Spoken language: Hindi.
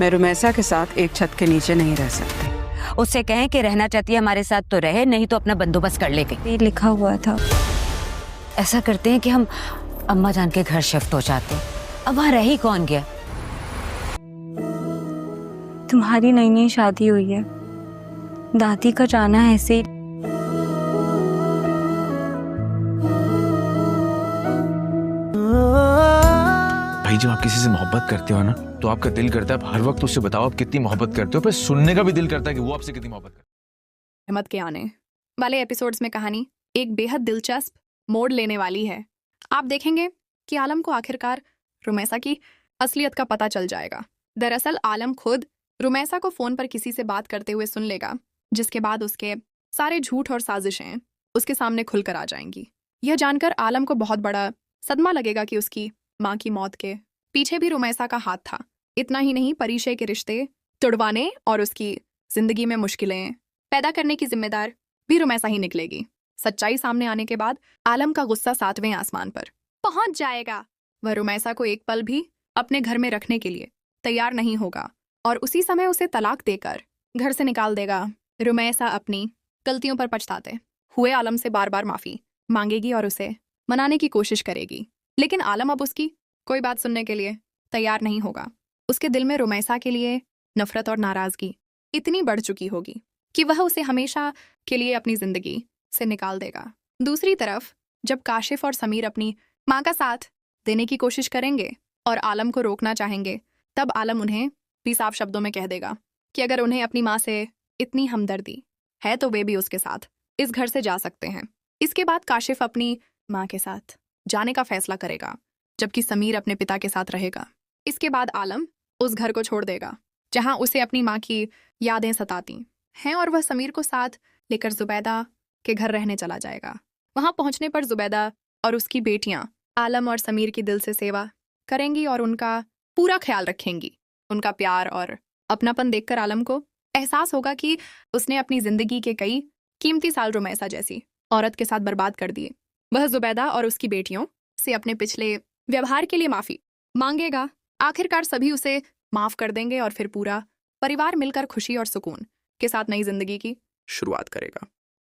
मैं रुमैसा के साथ एक छत के नीचे नहीं रह सकती। उससे कहें कि रहना चाहती है हमारे साथ तो रहे, नहीं तो अपना बंदोबस्त कर ले गई। ये लिखा हुआ था। ऐसा करते हैं कि हम अम्मा जान के घर शिफ्ट हो जाते हैं। अब वहाँ रह ही कौन गया? तुम्हारी नई नई शादी हुई है, दादी का जाना है ऐसे। भाई जब आप किसी से मोहब्बत करते हो ना, तो आपका दिल करता है आप हर वक्त उससे बताओ आप कितनी मोहब्बत करते हो, फिर सुनने का भी दिल करता है कि वो आपसे कितनी मोहब्बत करते हैं। रहमत के आने वाले एपिसोड्स में कहानी एक बेहद दिलचस्प मोड़ लेने वाली है। आप देखेंगे कि आलम को आखिरकार रुमैसा की असलियत का पता चल जाएगा। दरअसल आलम खुद रुमैसा को फोन पर किसी से बात करते हुए सुन लेगा, जिसके बाद उसके सारे झूठ और साजिशें उसके सामने खुलकर आ जाएंगी। यह जानकर आलम को बहुत बड़ा सदमा लगेगा कि उसकी माँ की मौत के पीछे भी रुमैसा का हाथ था। इतना ही नहीं, परिशय के रिश्ते तुड़वाने और उसकी जिंदगी में मुश्किलें पैदा करने की जिम्मेदार भी रुमैसा ही निकलेगी। सच्चाई सामने आने के बाद आलम का गुस्सा 7वें आसमान पर पहुंच जाएगा। वह रुमैसा को एक पल भी अपने घर में रखने के लिए तैयार नहीं होगा और उसी समय उसे तलाक देकर घर से निकाल देगा। रुमैसा अपनी गलतियों पर पछताते हुए आलम से बार बार माफी मांगेगी और उसे मनाने की कोशिश करेगी, लेकिन आलम अब उसकी कोई बात सुनने के लिए तैयार नहीं होगा। उसके दिल में रुमैसा के लिए नफरत और नाराजगी इतनी बढ़ चुकी होगी कि वह उसे हमेशा के लिए अपनी जिंदगी से निकाल देगा। दूसरी तरफ जब काशिफ और समीर अपनी माँ का साथ देने की कोशिश करेंगे और आलम को रोकना चाहेंगे, तब आलम उन्हें भी साफ शब्दों में कह देगा कि अगर उन्हें अपनी माँ से इतनी हमदर्दी है तो वे भी उसके साथ इस घर से जा सकते हैं। इसके बाद काशिफ अपनी माँ के साथ जाने का फैसला करेगा, जबकि समीर अपने पिता के साथ रहेगा। इसके बाद आलम उस घर को छोड़ देगा जहां उसे अपनी माँ की यादें सताती हैं और वह समीर को साथ लेकर जुबैदा के घर रहने चला जाएगा। वहां पहुंचने पर जुबैदा और उसकी बेटियां आलम और समीर की दिल से सेवा करेंगी और उनका पूरा ख्याल रखेंगी। उनका प्यार और अपनापन देखकर आलम को एहसास होगा कि उसने अपनी जिंदगी के कई कीमती साल रुमैसा जैसी औरत के साथ बर्बाद कर दिए। वह जुबैदा और उसकी बेटियों से अपने पिछले व्यवहार के लिए माफी मांगेगा। आखिरकार सभी उसे माफ कर देंगे और फिर पूरा परिवार मिलकर खुशी और सुकून के साथ नई जिंदगी की शुरुआत करेगा।